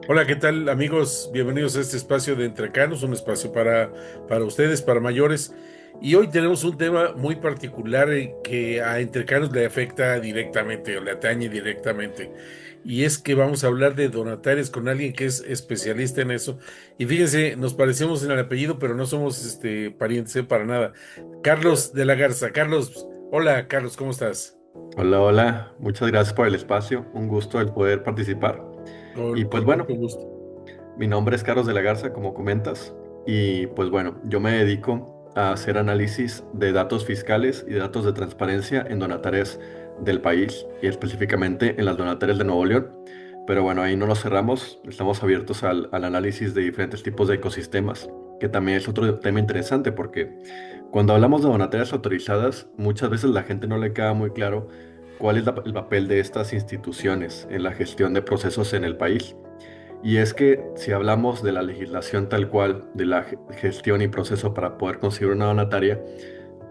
Hola, ¿qué tal amigos? Bienvenidos a este espacio de Entrecanos, un espacio para ustedes, para mayores. Y hoy tenemos un tema muy particular que a Entrecanos le afecta directamente o le atañe directamente. Y es que vamos a hablar de donatarias con alguien que es especialista en eso. Y fíjense, nos parecemos en el apellido, pero no somos parientes, para nada. Carlos de la Garza. Carlos, hola Carlos, ¿cómo estás? Hola, hola, muchas gracias por el espacio, un gusto el poder participar. Y pues Con bueno, mucho gusto. mi nombre es Carlos de la Garza, como comentas, y pues bueno, yo me dedico a hacer análisis de datos fiscales y de datos de transparencia en donatarias del país y específicamente en las donatarias de Nuevo León. Pero bueno, ahí no nos cerramos, estamos abiertos al análisis de diferentes tipos de ecosistemas, que también es otro tema interesante porque cuando hablamos de donatarias autorizadas, muchas veces la gente no le queda muy claro cuál es el papel de estas instituciones en la gestión de procesos en el país. Y es que si hablamos de la legislación tal cual, de la gestión y proceso para poder conseguir una donataria,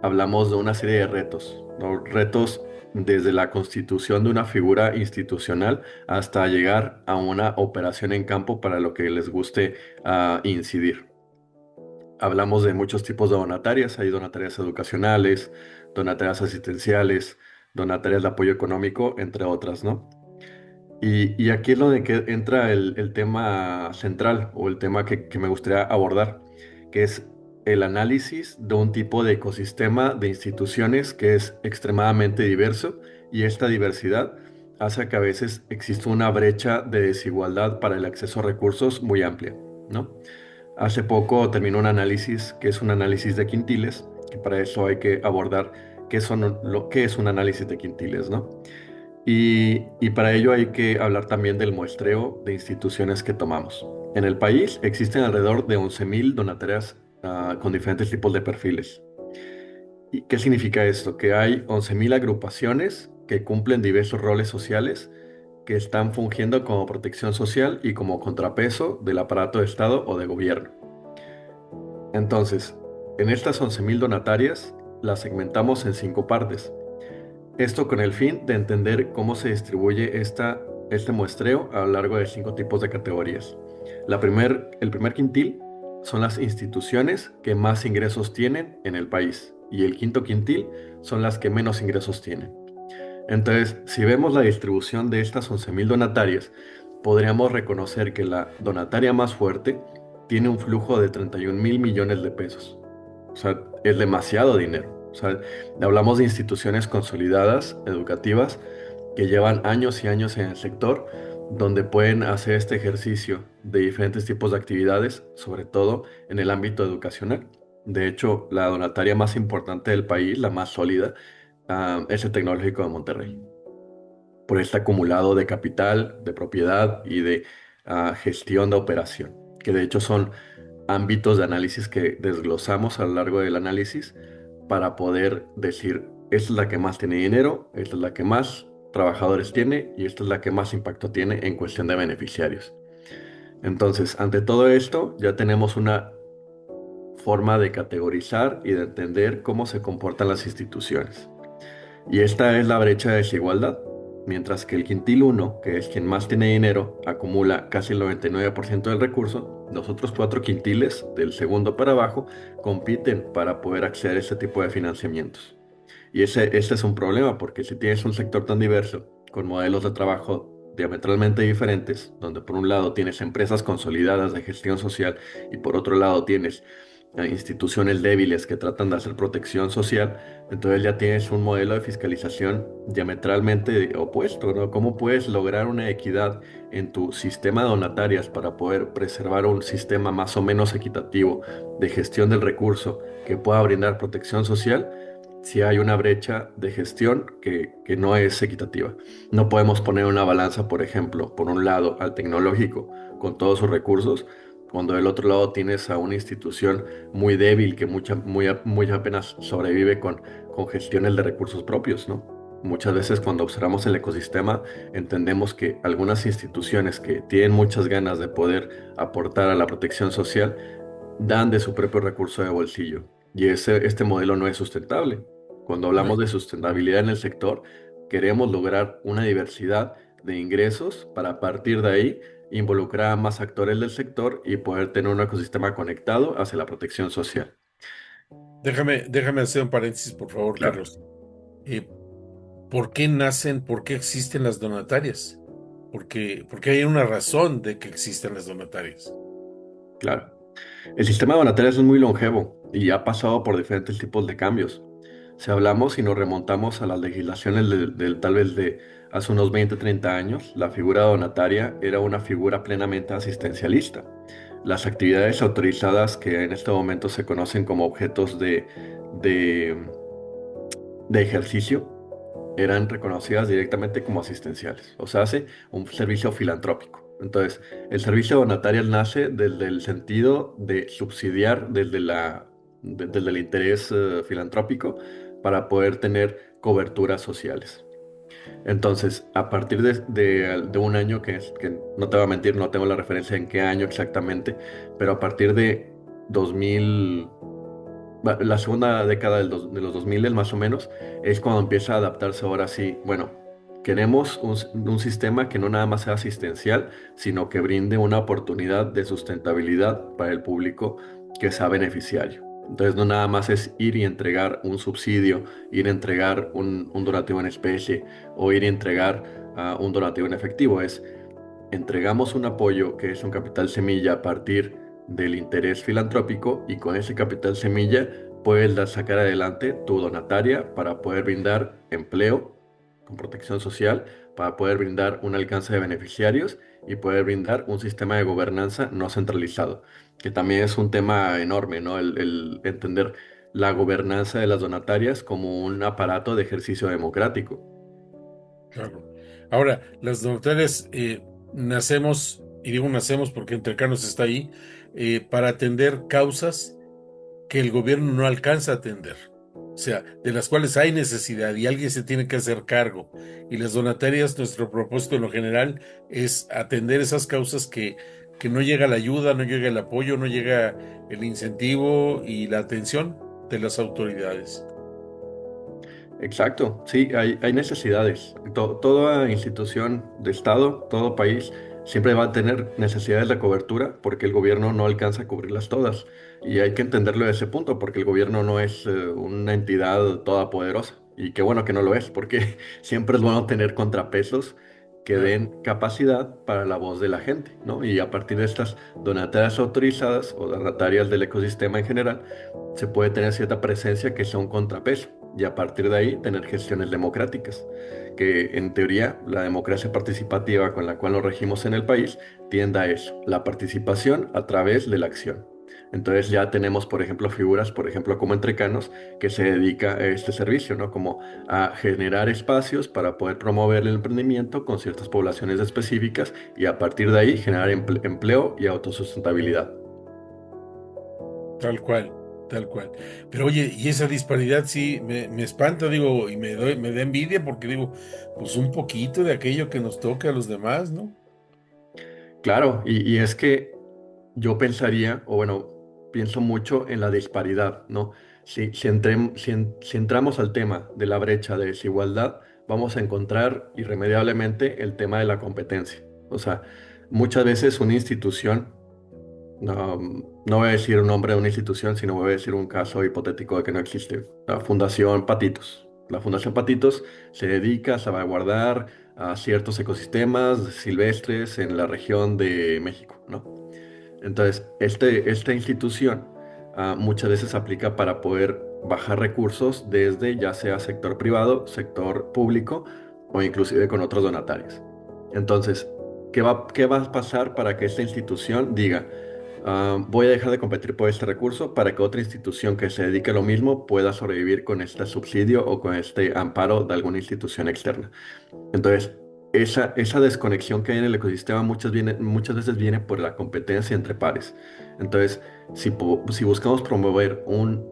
hablamos de una serie de retos, ¿no? Retos desde la constitución de una figura institucional hasta llegar a una operación en campo para lo que les guste incidir. Hablamos de muchos tipos de donatarias, hay donatarias educacionales, donatarias asistenciales, donatarias de apoyo económico, entre otras, ¿no? Y aquí es donde entra el tema central o el tema que me gustaría abordar, que es el análisis de un tipo de ecosistema de instituciones que es extremadamente diverso y esta diversidad hace que a veces exista una brecha de desigualdad para el acceso a recursos muy amplia, ¿no? Hace poco terminó un análisis que es un análisis de quintiles, que para eso hay que abordar qué es un análisis de quintiles, ¿no? Y para ello hay que hablar también del muestreo de instituciones que tomamos. En el país existen alrededor de 11.000 donatarias con diferentes tipos de perfiles. ¿Y qué significa esto? Que hay 11.000 agrupaciones que cumplen diversos roles sociales que están fungiendo como protección social y como contrapeso del aparato de Estado o de gobierno. Entonces, en estas 11.000 donatarias las segmentamos en 5 partes. Esto con el fin de entender cómo se distribuye este muestreo a lo largo de 5 tipos de categorías. El primer quintil son las instituciones que más ingresos tienen en el país y el quinto quintil son las que menos ingresos tienen. Entonces, si vemos la distribución de estas 11.000 donatarias, podríamos reconocer que la donataria más fuerte tiene un flujo de 31.000 millones de pesos. O sea, es demasiado dinero. O sea, hablamos de instituciones consolidadas, educativas, que llevan años y años en el sector, donde pueden hacer este ejercicio de diferentes tipos de actividades, sobre todo en el ámbito educacional. De hecho, la donataria más importante del país, la más sólida, es el Tecnológico de Monterrey, por este acumulado de capital, de propiedad y de gestión de operación, que de hecho son ámbitos de análisis que desglosamos a lo largo del análisis para poder decir, esta es la que más tiene dinero, esta es la que más trabajadores tiene y esta es la que más impacto tiene en cuestión de beneficiarios. Entonces, ante todo esto, ya tenemos una forma de categorizar y de entender cómo se comportan las instituciones. Y esta es la brecha de desigualdad. Mientras que el quintil uno, que es quien más tiene dinero, acumula casi el 99% del recurso, los otros 4 quintiles, del segundo para abajo, compiten para poder acceder a este tipo de financiamientos. Y este es un problema porque si tienes un sector tan diverso, con modelos de trabajo diametralmente diferentes, donde por un lado tienes empresas consolidadas de gestión social y por otro lado tienes instituciones débiles que tratan de hacer protección social, entonces ya tienes un modelo de fiscalización diametralmente opuesto, ¿no? ¿Cómo puedes lograr una equidad en tu sistema de donatarias para poder preservar un sistema más o menos equitativo de gestión del recurso que pueda brindar protección social si hay una brecha de gestión que no es equitativa? No podemos poner una balanza, por ejemplo, por un lado al tecnológico con todos sus recursos, cuando del otro lado tienes a una institución muy débil que muy apenas sobrevive con gestiones de recursos propios, ¿no? Muchas veces cuando observamos el ecosistema entendemos que algunas instituciones que tienen muchas ganas de poder aportar a la protección social dan de su propio recurso de bolsillo y este modelo no es sustentable. Cuando hablamos de sustentabilidad en el sector, queremos lograr una diversidad de ingresos para a partir de ahí involucrar a más actores del sector y poder tener un ecosistema conectado hacia la protección social. Déjame hacer un paréntesis, por favor, Claro, Carlos. Eh, ¿Por qué nacen, por qué existen las donatarias? Porque hay una razón de que existen las donatarias. claro. El sistema de donatarias es muy longevo y ha pasado por diferentes tipos de cambios. Si hablamos y nos remontamos a las legislaciones tal vez de hace unos 20 30 años, la figura donataria era una figura plenamente asistencialista. Las actividades autorizadas que en este momento se conocen como objetos de, de ejercicio eran reconocidas directamente como asistenciales, o sea, hace un servicio filantrópico. Entonces, el servicio donatarial nace desde el sentido de subsidiar desde el interés filantrópico para poder tener coberturas sociales. Entonces, a partir de un año que no te voy a mentir, no tengo la referencia en qué año exactamente, pero a partir de 2000 la segunda década de los 2000 más o menos, es cuando empieza a adaptarse ahora sí. Bueno, queremos un sistema que no nada más sea asistencial, sino que brinde una oportunidad de sustentabilidad para el público que sea beneficiario. Entonces no nada más es ir y entregar un subsidio, ir a entregar un donativo en especie o ir y entregar un donativo en efectivo. Es entregamos un apoyo que es un capital semilla a partir del interés filantrópico y con ese capital semilla puedes sacar adelante tu donataria para poder brindar empleo con protección social, para poder brindar un alcance de beneficiarios y poder brindar un sistema de gobernanza no centralizado, que también es un tema enorme, ¿no? El entender la gobernanza de las donatarias como un aparato de ejercicio democrático. Claro. Ahora, las donatarias nacemos, y digo nacemos porque Entre Canos está ahí, para atender causas que el gobierno no alcanza a atender. O sea, de las cuales hay necesidad y alguien se tiene que hacer cargo. Y las donatarias, nuestro propósito en lo general es atender esas causas que no llega la ayuda, no llega el apoyo, no llega el incentivo y la atención de las autoridades. Exacto, sí, hay necesidades. Toda institución de Estado, todo país, siempre va a tener necesidades de cobertura porque el gobierno no alcanza a cubrirlas todas. Y hay que entenderlo de ese punto porque el gobierno no es una entidad todopoderosa. Y qué bueno que no lo es, porque siempre es bueno tener contrapesos que Claro. den capacidad para la voz de la gente, ¿no? Y a partir de estas donatarias autorizadas o donatarias del ecosistema en general, se puede tener cierta presencia que sea un contrapeso y a partir de ahí tener gestiones democráticas, que en teoría la democracia participativa con la cual nos regimos en el país tiende a eso, la participación a través de la acción. Entonces ya tenemos, por ejemplo, figuras, por ejemplo, como Entrecanos, que se dedica a este servicio, ¿no? Como a generar espacios para poder promover el emprendimiento con ciertas poblaciones específicas y a partir de ahí generar empleo y autosustentabilidad. Tal cual, tal cual. Pero oye, y esa disparidad sí me espanta, digo, y me da envidia porque digo, pues un poquito de aquello que nos toca a los demás, ¿no? Claro, y es que yo pensaría, o bueno, pienso mucho en la disparidad, ¿no? Si entramos al tema de la brecha de desigualdad, vamos a encontrar irremediablemente el tema de la competencia. O sea, muchas veces una institución, no voy a decir un nombre de una institución, sino voy a decir un caso hipotético de que no existe. La Fundación Patitos. La Fundación Patitos se dedica a salvaguardar a ciertos ecosistemas silvestres en la región de México, ¿no? Entonces, esta institución muchas veces aplica para poder bajar recursos desde ya sea sector privado, sector público o inclusive con otros donatarios. Entonces, ¿qué va a pasar para que esta institución diga, voy a dejar de competir por este recurso para que otra institución que se dedique a lo mismo pueda sobrevivir con este subsidio o con este amparo de alguna institución externa? Entonces, esa desconexión que hay en el ecosistema muchas veces viene por la competencia entre pares. Entonces, si buscamos promover un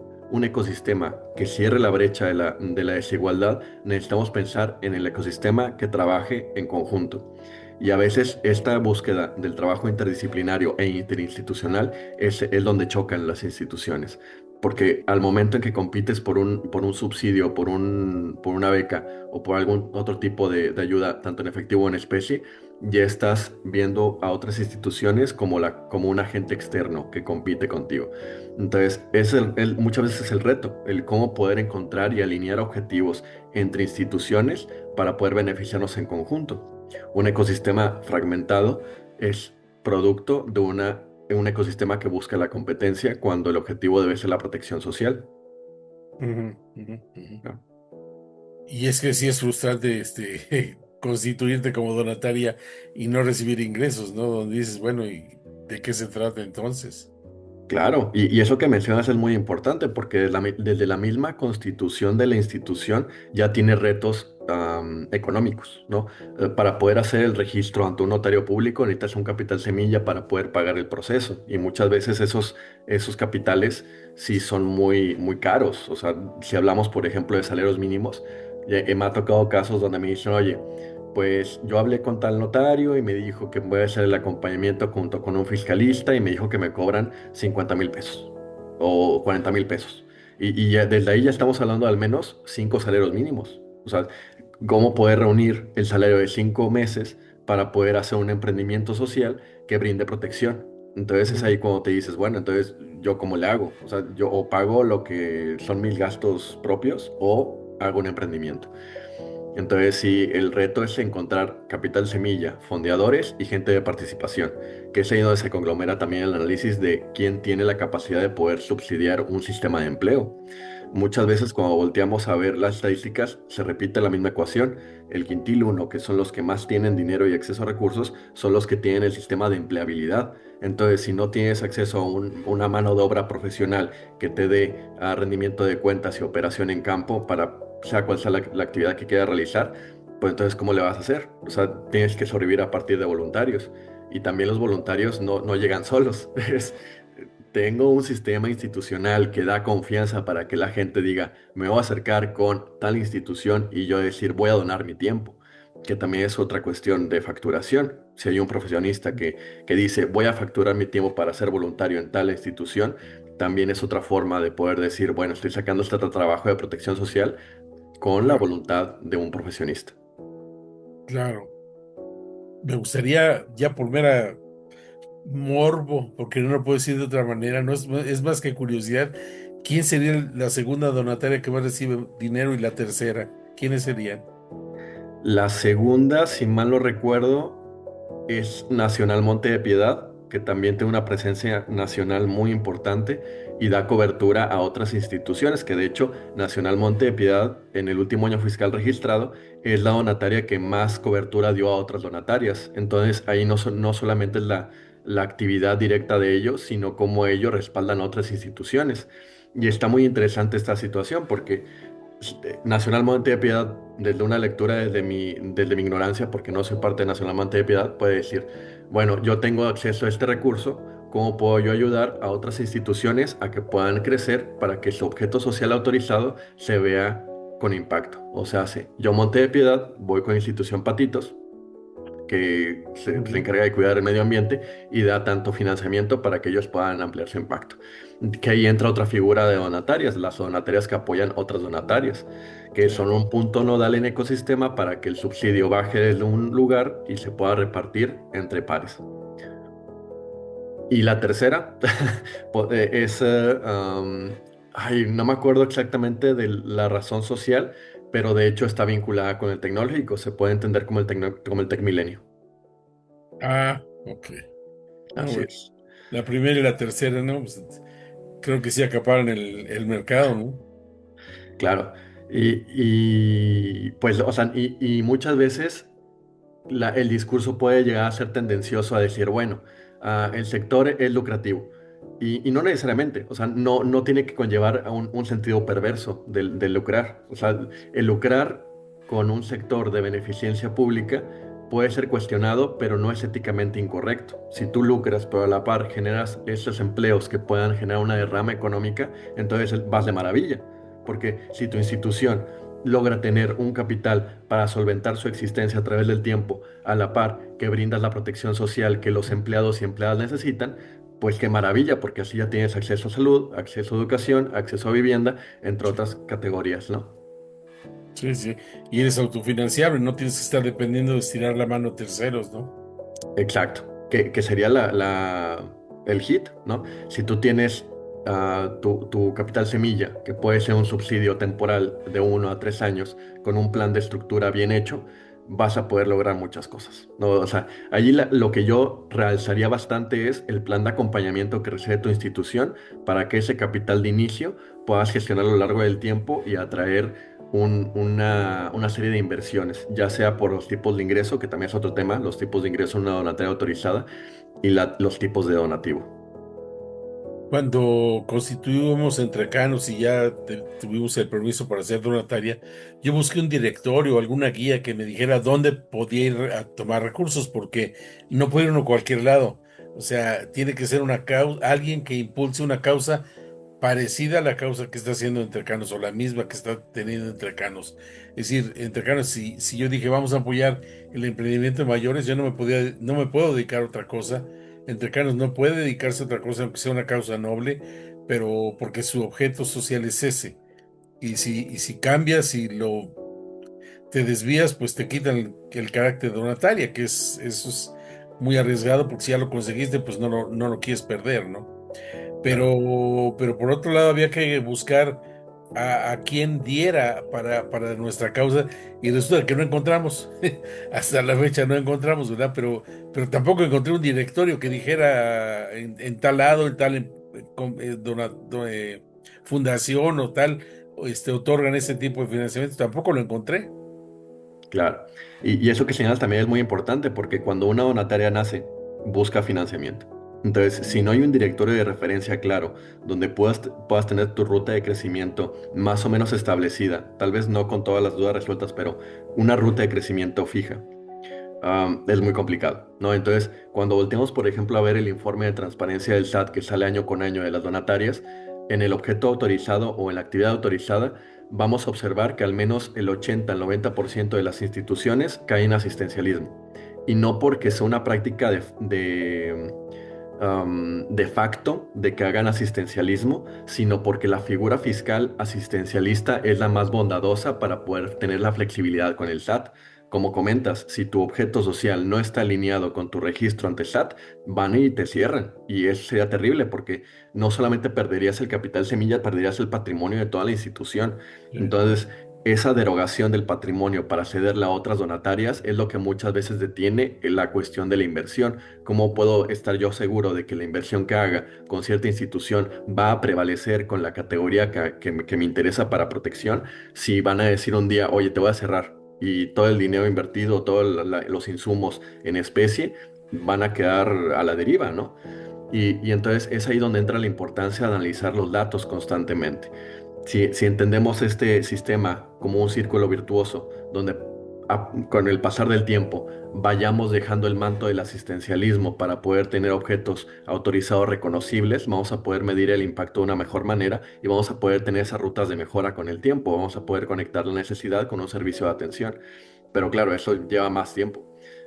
ecosistema que cierre la brecha de la desigualdad, necesitamos pensar en el ecosistema que trabaje en conjunto. Y a veces esta búsqueda del trabajo interdisciplinario e interinstitucional es donde chocan las instituciones. Porque al momento en que compites por un subsidio, por una beca o por algún otro tipo de ayuda, tanto en efectivo o en especie, ya estás viendo a otras instituciones como un agente externo que compite contigo. Entonces, muchas veces es el reto, el cómo poder encontrar y alinear objetivos entre instituciones para poder beneficiarnos en conjunto. Un ecosistema fragmentado es producto de un ecosistema que busca la competencia cuando el objetivo debe ser la protección social, Ujú, ujú, ujú. ¿no? Y es que sí es frustrante constituirte como donataria y no recibir ingresos, ¿no? Donde dices, bueno, ¿y de qué se trata entonces? Claro, y eso que mencionas es muy importante porque desde la misma constitución de la institución ya tiene retos económicos, ¿no? Para poder hacer el registro ante un notario público necesitas un capital semilla para poder pagar el proceso y muchas veces esos capitales sí son muy, muy caros. O sea, si hablamos, por ejemplo, de salarios mínimos, me ha tocado casos donde me dicen, oye, pues yo hablé con tal notario y me dijo que voy a hacer el acompañamiento junto con un fiscalista y me dijo que me cobran 50,000 pesos o 40,000 pesos. Y desde ahí ya estamos hablando de al menos 5 salarios mínimos. O sea, ¿cómo poder reunir el salario de 5 meses para poder hacer un emprendimiento social que brinde protección? Entonces es Ujú. ahí cuando te dices, bueno, entonces yo cómo le hago. O sea, yo o pago lo que son mis gastos propios o hago un emprendimiento. Entonces, sí, el reto es encontrar capital semilla, fondeadores y gente de participación, que es ahí donde se conglomera también el análisis de quién tiene la capacidad de poder subsidiar un sistema de empleo. Muchas veces cuando volteamos a ver las estadísticas, se repite la misma ecuación. El quintil uno, que son los que más tienen dinero y acceso a recursos, son los que tienen el sistema de empleabilidad. Entonces, si no tienes acceso a una mano de obra profesional que te dé rendimiento de cuentas y operación en campo para sea cual sea la actividad que quieras realizar, pues entonces, ¿cómo le vas a hacer? O sea, tienes que sobrevivir a partir de voluntarios. Y también los voluntarios no llegan solos. Tengo un sistema institucional que da confianza para que la gente diga, me voy a acercar con tal institución y yo decir, voy a donar mi tiempo, que también es otra cuestión de facturación. Si hay un profesionista que dice, voy a facturar mi tiempo para ser voluntario en tal institución, también es otra forma de poder decir, bueno, estoy sacando este trabajo de protección social con la Claro, voluntad de un profesionista. claro. Me gustaría ya por mera morbo, porque no lo puedo decir de otra manera, no es más que curiosidad. ¿Quién sería la segunda donataria que más recibe dinero y la tercera? ¿Quiénes serían? La segunda, si mal no recuerdo, es Nacional Monte de Piedad, que también tiene una presencia nacional muy importante y da cobertura a otras instituciones, que de hecho Nacional Monte de Piedad en el último año fiscal registrado es la donataria que más cobertura dio a otras donatarias. Entonces ahí no solamente es la actividad directa de ellos, sino cómo ellos respaldan a otras instituciones. Y está muy interesante esta situación porque Nacional Monte de Piedad, desde una lectura desde mi ignorancia, porque no soy parte de Nacional Monte de Piedad, puede decir, bueno, yo tengo acceso a este recurso, ¿cómo puedo yo ayudar a otras instituciones a que puedan crecer para que su objeto social autorizado se vea con impacto? O sea, si yo Monte de Piedad voy con Institución Patitos, que se Ujú. encarga de cuidar el medio ambiente y da tanto financiamiento para que ellos puedan ampliar su impacto. Que ahí entra otra figura de donatarias, las donatarias que apoyan otras donatarias, que son Claro. un punto nodal en ecosistema para que el subsidio baje desde un lugar y se pueda repartir entre pares. Y la tercera es, ay, no me acuerdo exactamente de la razón social, pero de hecho está vinculada con el tecnológico, se puede entender como el Tecmilenio. Ah, ok. No, Así bueno. es. La primera y la tercera, ¿no? Pues, creo que sí acaparan el mercado, ¿no? Claro, pues, o sea, y muchas veces el discurso puede llegar a ser tendencioso a decir, bueno, el sector es lucrativo. Y no necesariamente, o sea, no tiene que conllevar a un sentido perverso del lucrar. O sea, el lucrar con un sector de beneficencia pública puede ser cuestionado, pero no es éticamente incorrecto. Si tú lucras, pero a la par generas esos empleos que puedan generar una derrama económica, entonces vas de maravilla. Porque si tu institución logra tener un capital para solventar su existencia a través del tiempo, a la par que brindas la protección social que los empleados y empleadas necesitan, pues qué maravilla, porque así ya tienes acceso a salud, acceso a educación, acceso a vivienda, entre otras categorías, ¿no? Sí, sí. Y eres autofinanciable, no tienes que estar dependiendo de estirar la mano a terceros, ¿no? Exacto, que sería el hit, ¿no? Si tú tienes tu capital semilla, que puede ser un subsidio temporal de 1 a 3 años, con un plan de estructura bien hecho, vas a poder lograr muchas cosas, ¿no? O sea, allí lo que yo realzaría bastante es el plan de acompañamiento que recibe tu institución para que ese capital de inicio puedas gestionar a lo largo del tiempo y atraer una serie de inversiones, ya sea por los tipos de ingreso, que también es otro tema, los tipos de ingreso en una donataria autorizada y los tipos de donativo. Cuando constituimos entre Canos y ya tuvimos el permiso para hacer donataria, yo busqué un directorio, alguna guía que me dijera dónde podía ir a tomar recursos, porque no puede ir uno a cualquier lado. O sea, tiene que ser una causa, alguien que impulse una causa parecida a la causa que está haciendo Entre Canos o la misma que está teniendo Entre Canos. Es decir, Entre Canos, si yo dije vamos a apoyar el emprendimiento de mayores, yo no me puedo dedicar a otra cosa. Entre Canos no puede dedicarse a otra cosa, aunque sea una causa noble, pero porque su objeto social es ese. Y si cambias y te desvías, pues te quitan el carácter de donataria, eso es muy arriesgado, porque si ya lo conseguiste, pues no lo quieres perder, ¿no? Claro. Pero por otro lado había que buscar a quien diera para nuestra causa y resulta que no encontramos. Hasta la fecha no encontramos, ¿verdad? Pero tampoco encontré un directorio que dijera en tal lado, en tal fundación o tal, otorgan ese tipo de financiamiento. Tampoco lo encontré. Claro. Y eso que señalas también es muy importante porque cuando una donataria nace, busca financiamiento. Entonces, si no hay un directorio de referencia claro, donde puedas tener tu ruta de crecimiento más o menos establecida, tal vez no con todas las dudas resueltas, pero una ruta de crecimiento fija, es muy complicado, ¿no? Entonces, cuando volteamos, por ejemplo, a ver el informe de transparencia del SAT que sale año con año de las donatarias, en el objeto autorizado o en la actividad autorizada, vamos a observar que al menos el 80 al 90% de las instituciones caen en asistencialismo. Y no porque sea una práctica de facto de que hagan asistencialismo, sino porque la figura fiscal asistencialista es la más bondadosa para poder tener la flexibilidad con el SAT. Como comentas, si tu objeto social no está alineado con tu registro ante SAT, van y te cierran. Y eso sería terrible porque no solamente perderías el capital semilla, perderías el patrimonio de toda la institución. Sí. Entonces, esa derogación del patrimonio para cederla a otras donatarias es lo que muchas veces detiene la cuestión de la inversión. ¿Cómo puedo estar yo seguro de que la inversión que haga con cierta institución va a prevalecer con la categoría que me interesa para protección? Si van a decir un día, oye, te voy a cerrar y todo el dinero invertido, todos los insumos en especie van a quedar a la deriva, ¿no? Y entonces es ahí donde entra la importancia de analizar los datos constantemente. Si entendemos este sistema como un círculo virtuoso, donde con el pasar del tiempo vayamos dejando el manto del asistencialismo para poder tener objetos autorizados reconocibles, vamos a poder medir el impacto de una mejor manera y vamos a poder tener esas rutas de mejora con el tiempo, vamos a poder conectar la necesidad con un servicio de atención. Pero claro, eso lleva más tiempo.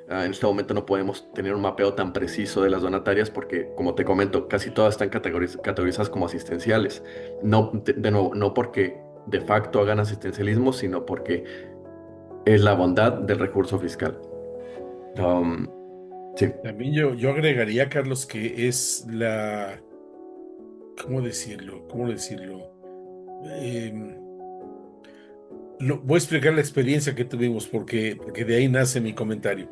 En este momento no podemos tener un mapeo tan preciso de las donatarias porque, como te comento, casi todas están categorizadas como asistenciales. No, de nuevo, no porque de facto hagan asistencialismo, sino porque es la bondad del recurso fiscal. Um, sí, También yo agregaría, Carlos, que es ¿cómo decirlo? ¿Cómo decirlo? Em, Voy a explicar la experiencia que tuvimos porque de ahí nace mi comentario.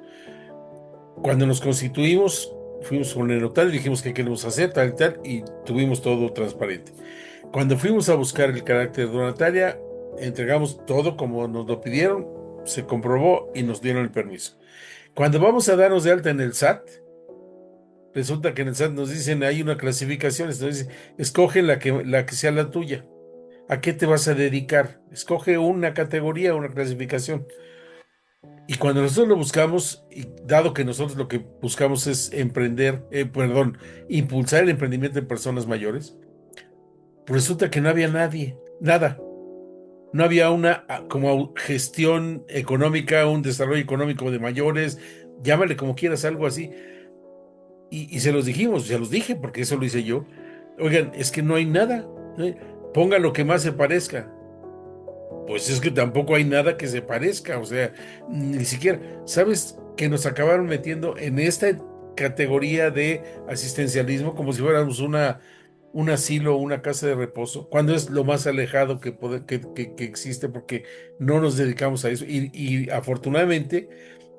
Cuando nos constituimos, fuimos con el notario, dijimos que queremos hacer tal y tal, y tuvimos todo transparente. Cuando fuimos a buscar el carácter de donataria, entregamos todo como nos lo pidieron, se comprobó y nos dieron el permiso. Cuando vamos a darnos de alta en el SAT, resulta que en el SAT nos dicen hay una clasificación, entonces escoge la que sea la tuya. ¿A qué te vas a dedicar? Escoge una categoría, una clasificación. Y cuando nosotros lo buscamos, y dado que nosotros lo que buscamos es impulsar el emprendimiento en personas mayores, pues resulta que no había nadie, nada. No había una como gestión económica, un desarrollo económico de mayores, llámale como quieras, algo así. Y se los dijimos, se los dije, porque eso lo hice yo. Oigan, es que no hay nada. ¿Eh? Ponga lo que más se parezca. Pues es que tampoco hay nada que se parezca, o sea, ni siquiera, ¿sabes que nos acabaron metiendo en esta categoría de asistencialismo como si fuéramos un asilo o una casa de reposo, cuando es lo más alejado que existe porque no nos dedicamos a eso? Y afortunadamente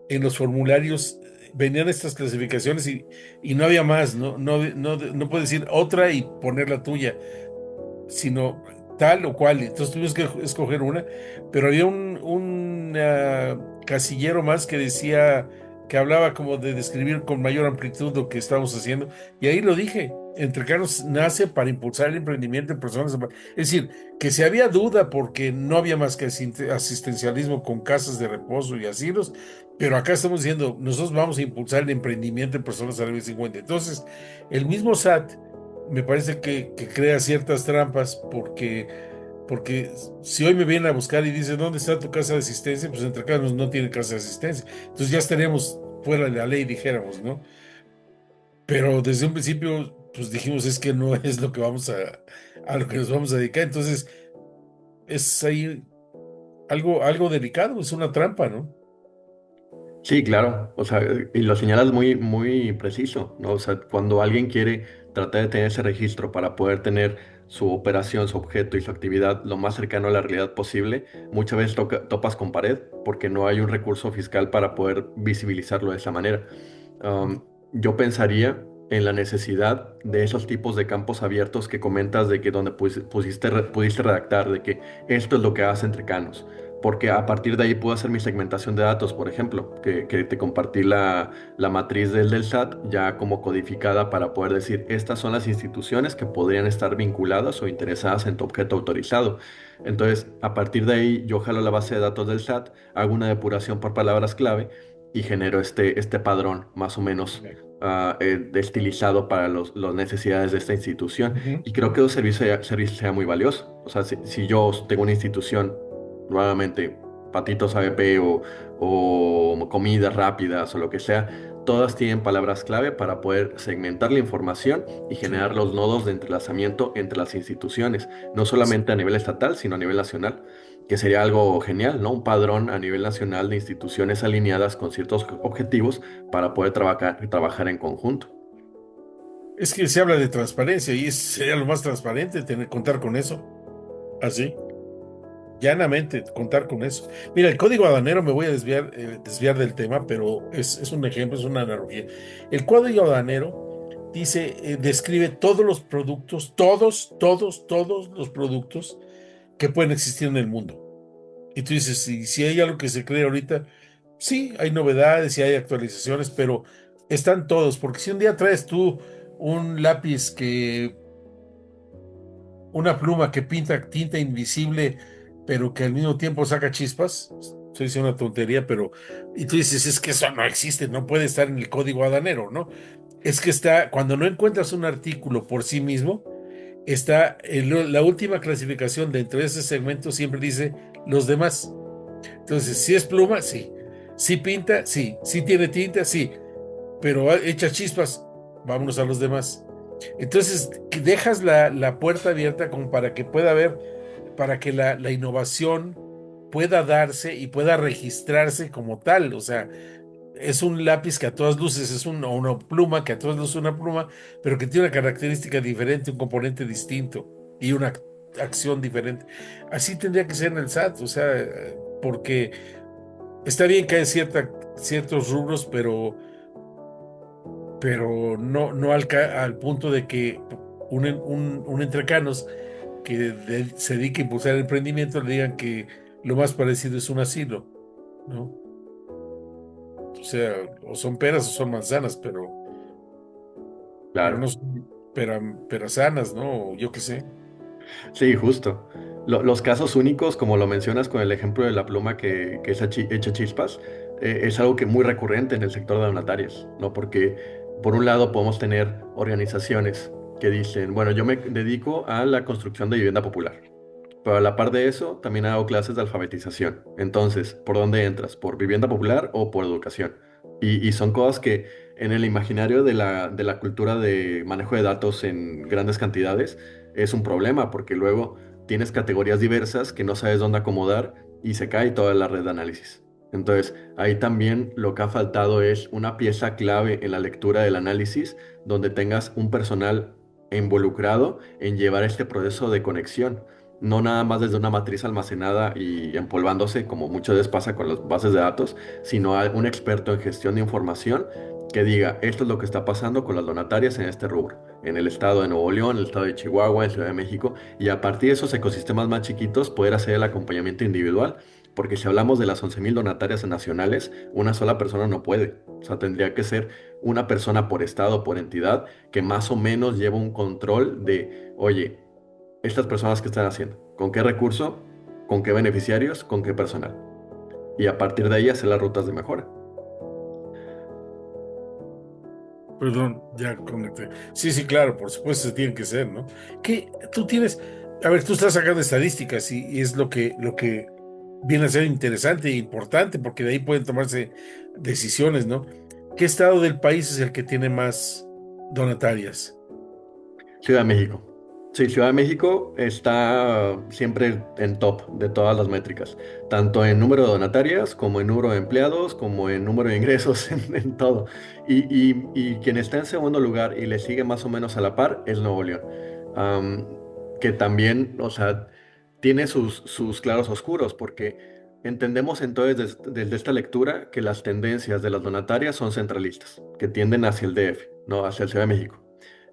en los formularios venían estas clasificaciones y no había más, no puedes decir otra y poner la tuya, sino tal o cual. Entonces tuvimos que escoger una, pero había un casillero más que decía, que hablaba como de describir con mayor amplitud lo que estábamos haciendo, y ahí lo dije. Entrecarnos nace para impulsar el emprendimiento en personas. Es decir, que si había duda porque no había más que asistencialismo con casas de reposo y asilos, pero acá estamos diciendo, nosotros vamos a impulsar el emprendimiento en personas arriba de 50. Entonces, el mismo SAT me parece que crea ciertas trampas porque si hoy me vienen a buscar y dicen, ¿dónde está tu casa de asistencia? Pues entre acá no tiene casa de asistencia. Entonces ya estaríamos fuera de la ley, dijéramos, ¿no? Pero desde un principio, pues dijimos, es que no es lo que a lo que nos vamos a dedicar. Entonces es ahí algo delicado, es una trampa, ¿no? Sí, claro, o sea, y lo señalas muy, muy preciso, ¿no? O sea, cuando alguien quiere tratar de tener ese registro para poder tener su operación, su objeto y su actividad lo más cercano a la realidad posible, muchas veces topas con pared porque no hay un recurso fiscal para poder visibilizarlo de esa manera. Um, yo pensaría en la necesidad de esos tipos de campos abiertos que comentas de que donde pudiste redactar, de que esto es lo que hace entre canos. Porque a partir de ahí puedo hacer mi segmentación de datos, por ejemplo, que te compartí la matriz del SAT ya como codificada para poder decir, estas son las instituciones que podrían estar vinculadas o interesadas en tu objeto autorizado. Entonces, a partir de ahí, yo jalo la base de datos del SAT, hago una depuración por palabras clave y genero este padrón más o menos estilizado para las necesidades de esta institución. Ujú. Y creo que un servicio sea muy valioso. O sea, si yo tengo una institución, nuevamente, patitos ABP o comidas rápidas o lo que sea, todas tienen palabras clave para poder segmentar la información y Sí. generar los nodos de entrelazamiento entre las instituciones, no solamente a nivel estatal, sino a nivel nacional, que sería algo genial, ¿no? Un padrón a nivel nacional de instituciones alineadas con ciertos objetivos para poder trabajar en conjunto. Es que se habla de transparencia y sería lo más transparente contar con eso. Así. Llanamente, contar con eso. Mira, el código aduanero, me voy a desviar del tema, pero es un ejemplo, es una analogía. El código aduanero dice, describe todos los productos, todos los productos que pueden existir en el mundo. Y tú dices, si hay algo que se cree ahorita, sí, hay novedades y hay actualizaciones, pero están todos, porque si un día traes tú un lápiz una pluma que pinta tinta invisible, pero que al mismo tiempo saca chispas. Estoy diciendo una tontería, pero. Y tú dices, es que eso no existe, no puede estar en el código aduanero, ¿no? Es que está, cuando no encuentras un artículo por sí mismo, está la última clasificación dentro de ese segmento, siempre dice los demás. Entonces, si es pluma, sí. Si pinta, sí. Si tiene tinta, sí. Pero echa chispas, vámonos a los demás. Entonces, que dejas la puerta abierta como para que pueda haber, para que la innovación pueda darse y pueda registrarse como tal. O sea, es un lápiz que a todas luces o una pluma que a todas luces es una pluma, pero que tiene una característica diferente, un componente distinto y una acción diferente. Así tendría que ser en el SAT, o sea, porque está bien que hay ciertos rubros, pero no al punto de que un entrecanos que se dedique a impulsar el emprendimiento le digan que lo más parecido es un asilo, ¿no? O sea, o son peras o son manzanas, pero no Claro. son peras sanas, ¿no? Yo qué sé. Sí, justo. Los casos únicos, como lo mencionas con el ejemplo de la pluma que es hecha chispas, es algo que muy recurrente en el sector de donatarias, ¿no? Porque por un lado podemos tener organizaciones que dicen, bueno, yo me dedico a la construcción de vivienda popular, pero a la par de eso también hago clases de alfabetización. Entonces, ¿por dónde entras? ¿Por vivienda popular o por educación? Y son cosas que en el imaginario de la cultura de manejo de datos en grandes cantidades es un problema, porque luego tienes categorías diversas que no sabes dónde acomodar y se cae toda la red de análisis. Entonces, ahí también lo que ha faltado es una pieza clave en la lectura del análisis donde tengas un personal involucrado en llevar este proceso de conexión. No nada más desde una matriz almacenada y empolvándose, como muchas veces pasa con las bases de datos, sino a un experto en gestión de información que diga, esto es lo que está pasando con las donatarias en este rubro, en el estado de Nuevo León, en el estado de Chihuahua, en Ciudad de México, y a partir de esos ecosistemas más chiquitos poder hacer el acompañamiento individual, porque si hablamos de las 11,000 donatarias nacionales, una sola persona no puede. O sea, tendría que ser una persona por estado, por entidad, que más o menos lleva un control de, oye, estas personas que están haciendo, con qué recurso, con qué beneficiarios, con qué personal. Y a partir de ahí hacer las rutas de mejora. Perdón, ya conecté. Sí, sí, claro, por supuesto, tienen que ser, ¿no? ¿Qué tú tienes? A ver, tú estás sacando estadísticas y es lo que viene a ser interesante e importante, porque de ahí pueden tomarse decisiones, ¿no? ¿Qué estado del país es el que tiene más donatarias? Ciudad de México. Sí, Ciudad de México está siempre en top de todas las métricas, tanto en número de donatarias, como en número de empleados, como en número de ingresos, en todo. Y quien está en segundo lugar y le sigue más o menos a la par es Nuevo León. Am, que también, o sea, tiene sus claros oscuros, porque entendemos entonces desde esta lectura que las tendencias de las donatarias son centralistas, que tienden hacia el DF, no hacia el Ciudad de México.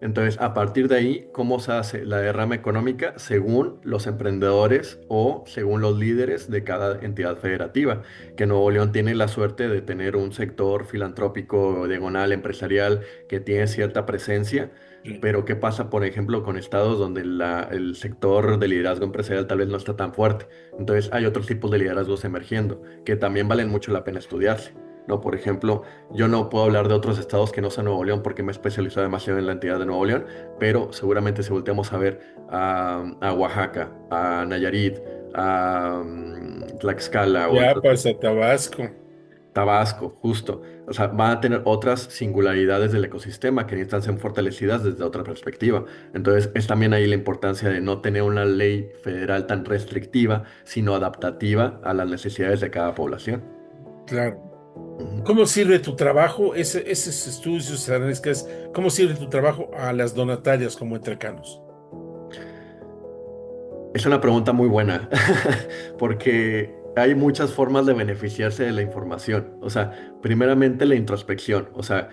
Entonces, a partir de ahí, ¿cómo se hace la derrama económica? Según los emprendedores o según los líderes de cada entidad federativa, que Nuevo León tiene la suerte de tener un sector filantrópico, diagonal, empresarial, que tiene cierta presencia, Sí. pero ¿qué pasa, por ejemplo, con estados donde el sector de liderazgo empresarial tal vez no está tan fuerte? Entonces, hay otros tipos de liderazgos emergiendo, que también valen mucho la pena estudiarse. ¿No? Por ejemplo, yo no puedo hablar de otros estados que no sean Nuevo León porque me he especializado demasiado en la entidad de Nuevo León, pero seguramente si volteamos a ver a Oaxaca, a Nayarit, a Tlaxcala o Chiapas, a Tabasco. Tabasco, justo. O sea, van a tener otras singularidades del ecosistema que necesitan ser fortalecidas desde otra perspectiva. Entonces, es también ahí la importancia de no tener una ley federal tan restrictiva, sino adaptativa a las necesidades de cada población. Claro. Ujú. ¿Cómo sirve tu trabajo, esos estudios, esas análisis, cómo sirve tu trabajo a las donatarias como entrecanos? Es una pregunta muy buena, porque hay muchas formas de beneficiarse de la información. O sea, primeramente la introspección, o sea,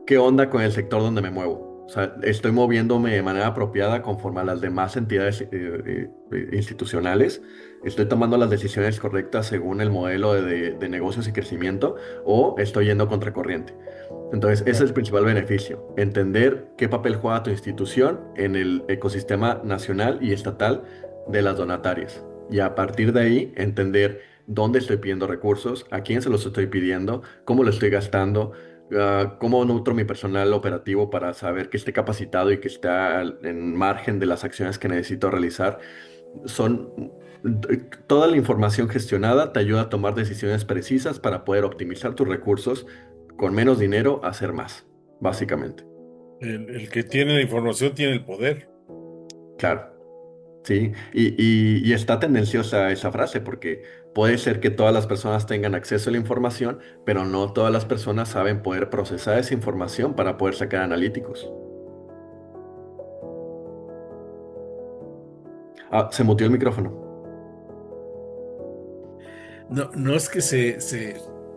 ¿qué onda con el sector donde me muevo? O sea, estoy moviéndome de manera apropiada conforme a las demás entidades institucionales. Estoy tomando las decisiones correctas según el modelo de negocios y crecimiento o estoy yendo contracorriente. Entonces, ese es el principal beneficio, entender qué papel juega tu institución en el ecosistema nacional y estatal de las donatarias. Y a partir de ahí, entender dónde estoy pidiendo recursos, a quién se los estoy pidiendo, cómo lo estoy gastando, cómo nutro mi personal operativo para saber que esté capacitado y que esté en margen de las acciones que necesito realizar. Son toda la información gestionada te ayuda a tomar decisiones precisas para poder optimizar tus recursos con menos dinero, hacer más, básicamente. El que tiene la información tiene el poder. Claro, sí. Y está tendenciosa esa frase porque puede ser que todas las personas tengan acceso a la información, pero no todas las personas saben poder procesar esa información para poder sacar analíticos. Ah, se mutió el micrófono. No, no es que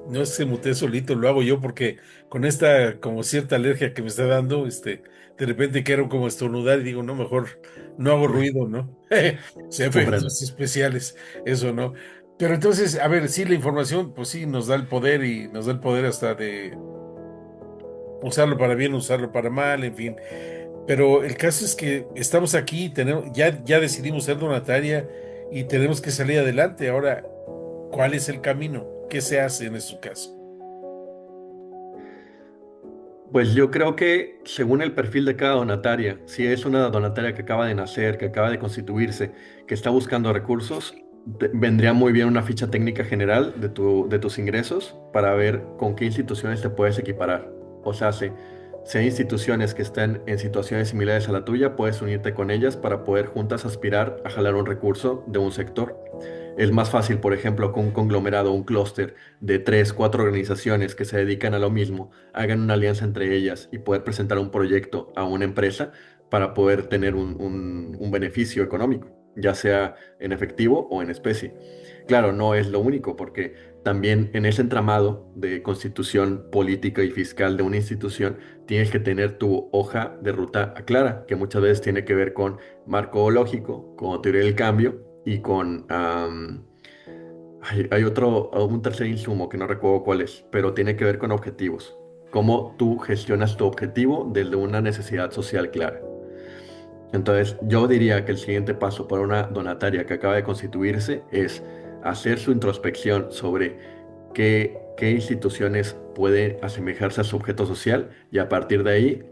no es que se mutee solito, lo hago yo porque con esta como cierta alergia que me está dando, de repente quiero como estornudar y digo, no, mejor no hago ruido, ¿no? Se Comprendo. efectos especiales, eso, ¿no? Pero entonces, a ver, sí, la información, pues sí, nos da el poder y nos da el poder hasta de usarlo para bien, usarlo para mal, en fin. Pero el caso es que estamos aquí, ya decidimos ser donataria y tenemos que salir adelante. Ahora, ¿cuál es el camino? ¿Qué se hace en este caso? Pues yo creo que según el perfil de cada donataria, si es una donataria que acaba de nacer, que acaba de constituirse, que está buscando recursos, vendría muy bien una ficha técnica general de tus ingresos para ver con qué instituciones te puedes equiparar. O sea, Si hay instituciones que están en situaciones similares a la tuya, puedes unirte con ellas para poder juntas aspirar a jalar un recurso de un sector. Es más fácil, por ejemplo, que un conglomerado, un clúster de tres, cuatro organizaciones que se dedican a lo mismo, hagan una alianza entre ellas y poder presentar un proyecto a una empresa para poder tener un beneficio económico, ya sea en efectivo o en especie. Claro, no es lo único, porque también en ese entramado de constitución política y fiscal de una institución, tienes que tener tu hoja de ruta clara, que muchas veces tiene que ver con marco lógico, con teoría del cambio y con... hay otro, un tercer insumo que no recuerdo cuál es, pero tiene que ver con objetivos. Cómo tú gestionas tu objetivo desde una necesidad social clara. Entonces, yo diría que el siguiente paso para una donataria que acaba de constituirse es hacer su introspección sobre qué instituciones pueden asemejarse a su objeto social y a partir de ahí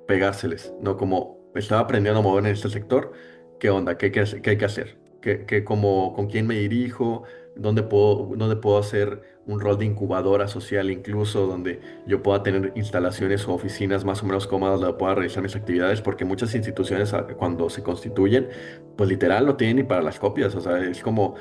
pegárseles, ¿no? Como estaba aprendiendo a mover en este sector, ¿qué onda? ¿Qué hay que hacer? ¿Con quién me dirijo? ¿Dónde puedo hacer un rol de incubadora social incluso, donde yo pueda tener instalaciones o oficinas más o menos cómodas donde pueda realizar mis actividades? Porque muchas instituciones cuando se constituyen, pues literal no tienen ni para las copias, o sea, es como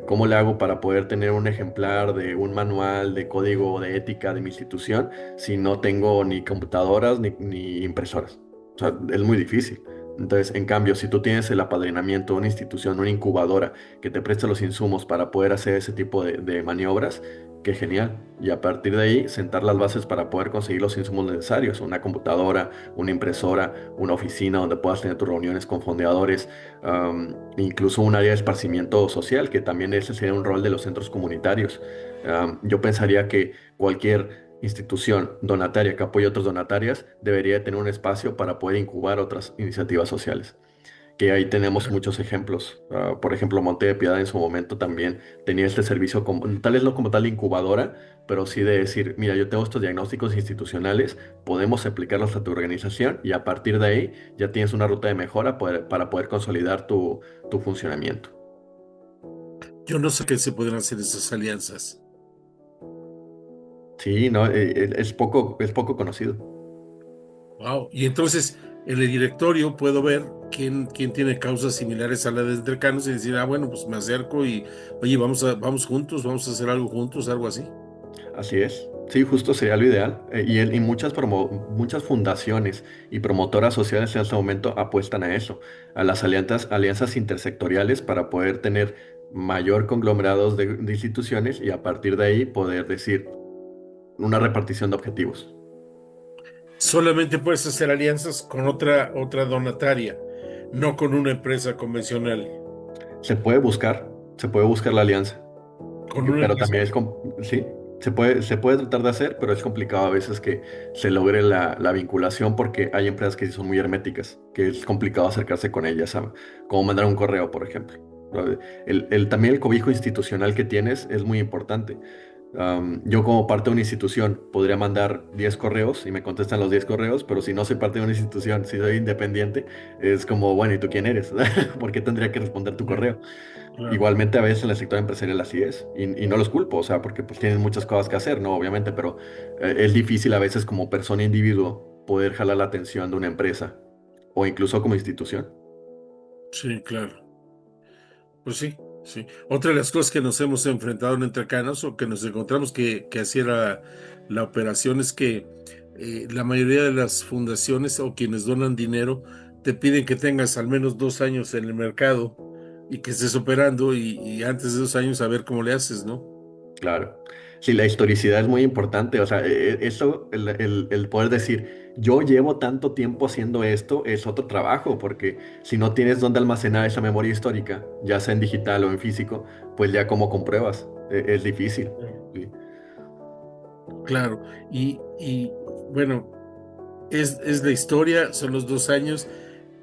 ¿cómo le hago para poder tener un ejemplar de un manual de código de ética de mi institución si no tengo ni computadoras ni impresoras? O sea, es muy difícil. Entonces, en cambio, si tú tienes el apadrinamiento de una institución, una incubadora que te preste los insumos para poder hacer ese tipo de maniobras, qué genial. Y a partir de ahí, sentar las bases para poder conseguir los insumos necesarios, una computadora, una impresora, una oficina donde puedas tener tus reuniones con fondeadores, incluso un área de esparcimiento social, que también ese sería un rol de los centros comunitarios. Yo pensaría que cualquier institución donataria que apoye a otras donatarias debería tener un espacio para poder incubar otras iniciativas sociales. Que ahí tenemos muchos ejemplos. Por ejemplo, Monte de Piedad en su momento también tenía este servicio, como, tal vez no como tal de incubadora, pero sí de decir, mira, yo tengo estos diagnósticos institucionales, podemos aplicarlos a tu organización y a partir de ahí ya tienes una ruta de mejora para poder consolidar tu funcionamiento. Yo no sé qué se pueden hacer esas alianzas. Sí, no, es poco conocido. Wow. Y entonces en el directorio puedo ver quién tiene causas similares a la de Entrecanos y decir, ah, bueno, pues me acerco y, oye, vamos juntos, vamos a hacer algo juntos, algo así. Así es. Sí, justo sería lo ideal. Y muchas fundaciones y promotoras sociales en este momento apuestan a eso, a las alianzas intersectoriales para poder tener mayor conglomerados de instituciones y a partir de ahí poder decir una repartición de objetivos. Solamente puedes hacer alianzas con otra donataria, no con una empresa convencional, Se puede buscar, se puede buscar la alianza, con una pero empresa. también sí, se puede tratar de hacer, pero es complicado a veces que se logre la vinculación porque hay empresas que sí son muy herméticas, que es complicado acercarse con ellas, como mandar un correo, por ejemplo. ¿No? También el cobijo institucional que tienes es muy importante. Yo como parte de una institución podría mandar 10 correos y me contestan los 10 correos, pero si no soy parte de una institución, si soy independiente, es como, bueno, ¿y tú quién eres? ¿Por qué tendría que responder tu Sí, correo? claro. Igualmente a veces en el sector empresarial así es, y no los culpo, o sea, porque pues tienen muchas cosas que hacer, ¿no? Obviamente, pero es difícil a veces como persona individuo poder jalar la atención de una empresa o incluso como institución. Sí, claro. Pues sí, sí. Otra de las cosas que nos hemos enfrentado en Entrecanos o que nos encontramos que así era la operación es que la mayoría de las fundaciones o quienes donan dinero te piden que tengas al menos 2 años en el mercado y que estés operando y antes de 2 años a ver cómo le haces, ¿no? Claro. Sí, la historicidad es muy importante. O sea, eso, el poder decir, yo llevo tanto tiempo haciendo esto, es otro trabajo, porque si no tienes dónde almacenar esa memoria histórica, ya sea en digital o en físico, pues ya como compruebas, es difícil. Sí. Claro. Y bueno, es la historia, son los 2 años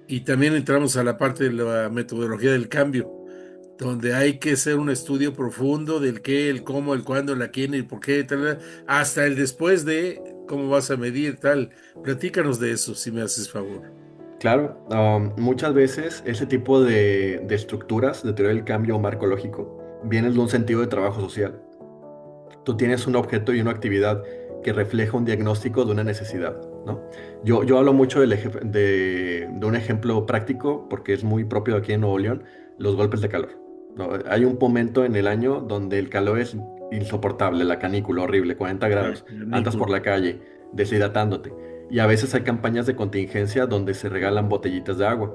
y también entramos a la parte de la metodología del cambio, donde hay que hacer un estudio profundo del qué, el cómo, el cuándo, la quién, el por qué, tal, hasta el después de cómo vas a medir, tal. Platícanos de eso, si me haces favor. Claro, muchas veces ese tipo de estructuras de teoría del cambio o marco lógico vienen de un sentido de trabajo social. Tú tienes un objeto y una actividad que refleja un diagnóstico de una necesidad. ¿no? Yo hablo mucho de un ejemplo práctico porque es muy propio aquí en Nuevo León, los golpes de calor, ¿no? Hay un momento en el año donde el calor es insoportable, la canícula horrible, 40 La grados, andas por canícula. la calle deshidratándote y a veces hay campañas de contingencia donde se regalan botellitas de agua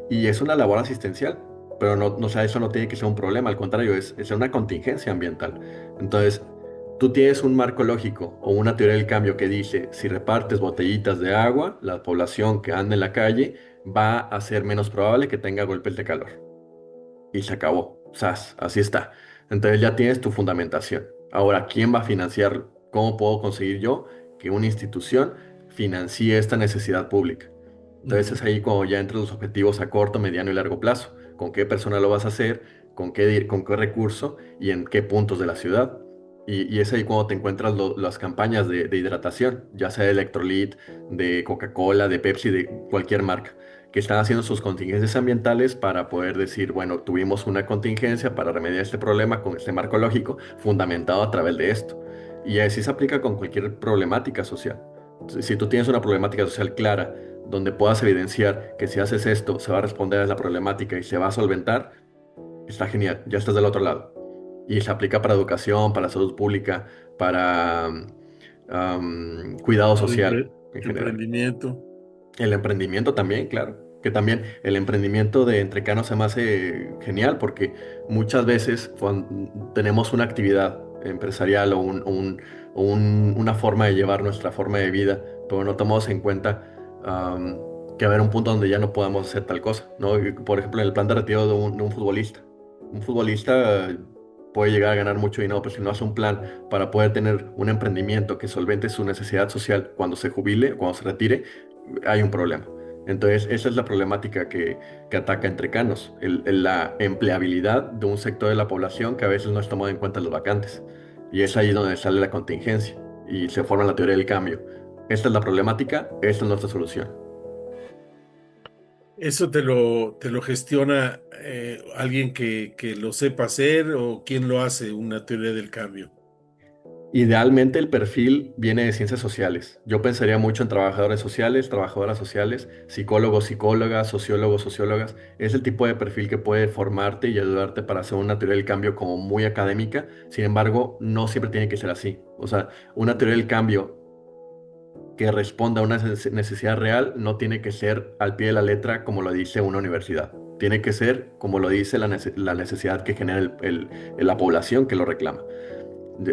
y es una labor asistencial. Pero o sea, eso no tiene que ser un problema, al contrario, es una contingencia ambiental. Entonces, tú tienes un marco lógico o una teoría del cambio que dice, si repartes botellitas de agua, la población que anda en la calle va a ser menos probable que tenga golpes de calor. Y se acabó. ¡Zas! Así está. Entonces ya tienes tu fundamentación. Ahora, ¿quién va a financiarlo? ¿Cómo puedo conseguir yo que una institución financie esta necesidad pública? Entonces es Ujú. ahí cuando ya entran los objetivos a corto, mediano y largo plazo. ¿Con qué persona lo vas a hacer? Con qué recurso? ¿Y en qué puntos de la ciudad? Y es ahí cuando te encuentras las campañas de hidratación, ya sea de Electrolit, de Coca-Cola, de Pepsi, de cualquier marca, que están haciendo sus contingencias ambientales para poder decir, bueno, tuvimos una contingencia para remediar este problema con este marco lógico fundamentado a través de esto. Y así se aplica con cualquier problemática social. Si tú tienes una problemática social clara, donde puedas evidenciar que si haces esto se va a responder a la problemática y se va a solventar, está genial, ya estás del otro lado. Y se aplica para educación, para salud pública, para cuidado Para social en general. emprendimiento. El emprendimiento también, claro. Que también el emprendimiento de Entrecano se me hace genial porque muchas veces cuando tenemos una actividad empresarial o una forma de llevar nuestra forma de vida, pero no tomamos en cuenta am, que va a haber un punto donde ya no podamos hacer tal cosa, ¿no? Y, por ejemplo, en el plan de retiro de un futbolista. Un futbolista puede llegar a ganar mucho dinero, pero si no hace un plan para poder tener un emprendimiento que solvente su necesidad social cuando se jubile, cuando se retire, hay un problema. Entonces, esa es la problemática que ataca entre canos, la empleabilidad de un sector de la población que a veces no es tomado en cuenta en los vacantes. Y es ahí donde sale la contingencia y se forma la teoría del cambio. Esta es la problemática, esta es nuestra solución. ¿Eso te lo gestiona alguien que lo sepa hacer o quién lo hace, una teoría del cambio? Idealmente el perfil viene de ciencias sociales. Yo pensaría mucho en trabajadores sociales, trabajadoras sociales, psicólogos, psicólogas, sociólogos, sociólogas. Es el tipo de perfil que puede formarte y ayudarte para hacer una teoría del cambio como muy académica. Sin embargo, no siempre tiene que ser así. O sea, una teoría del cambio que responda a una necesidad real no tiene que ser al pie de la letra como lo dice una universidad. Tiene que ser como lo dice la necesidad que genera la población que lo reclama.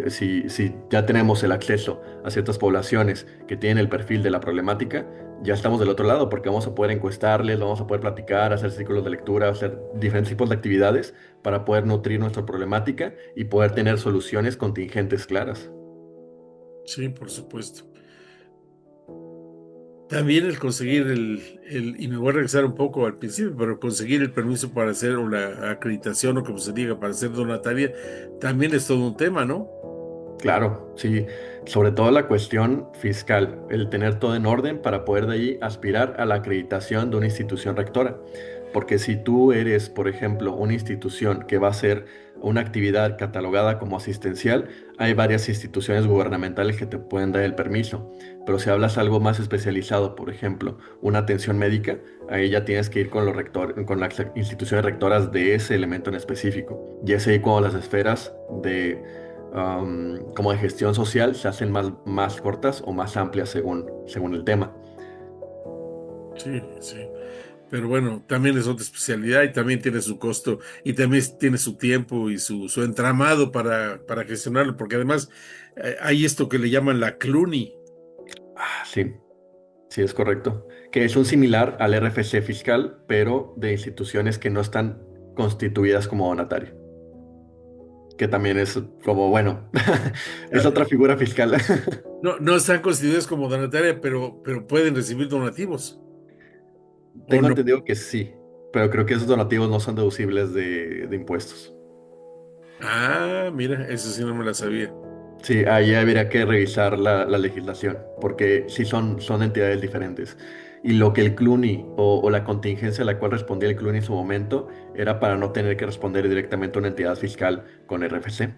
Si ya tenemos el acceso a ciertas poblaciones que tienen el perfil de la problemática, ya estamos del otro lado porque vamos a poder encuestarles, vamos a poder platicar, hacer círculos de lectura, hacer diferentes tipos de actividades para poder nutrir nuestra problemática y poder tener soluciones contingentes claras. Sí, por supuesto. También el conseguir y me voy a regresar un poco al principio, pero conseguir el permiso para hacer o la acreditación o como se diga, para ser donataria, también es todo un tema, ¿no? Claro, sí, sobre todo la cuestión fiscal, el tener todo en orden para poder de ahí aspirar a la acreditación de una institución rectora. Porque si tú eres, por ejemplo, una institución que va a hacer una actividad catalogada como asistencial, hay varias instituciones gubernamentales que te pueden dar el permiso. Pero si hablas algo más especializado, por ejemplo, una atención médica, ahí ya tienes que ir con con las instituciones rectoras de ese elemento en específico. Y es ahí cuando las esferas como de gestión social se hacen más cortas o más amplias según el tema. Sí, sí. Pero bueno, también es otra especialidad y también tiene su costo y también tiene su tiempo y su entramado para gestionarlo, porque además hay esto que le llaman la CLUNY. Ah, sí, sí, es correcto. Que es un similar al RFC fiscal, pero de instituciones que no están constituidas como donatario. Que también es como, bueno, es Ah, otra figura fiscal. no, no están constituidas como donataria, pero pueden recibir donativos, ¿o Tengo no? entendido que sí, pero creo que esos donativos no son deducibles de impuestos. Ah, mira, eso sí no me la sabía. Sí, ahí habría que revisar la legislación, porque sí son entidades diferentes. Y lo que el CLUNY o la contingencia a la cual respondía el CLUNY en su momento era para no tener que responder directamente a una entidad fiscal con RFC,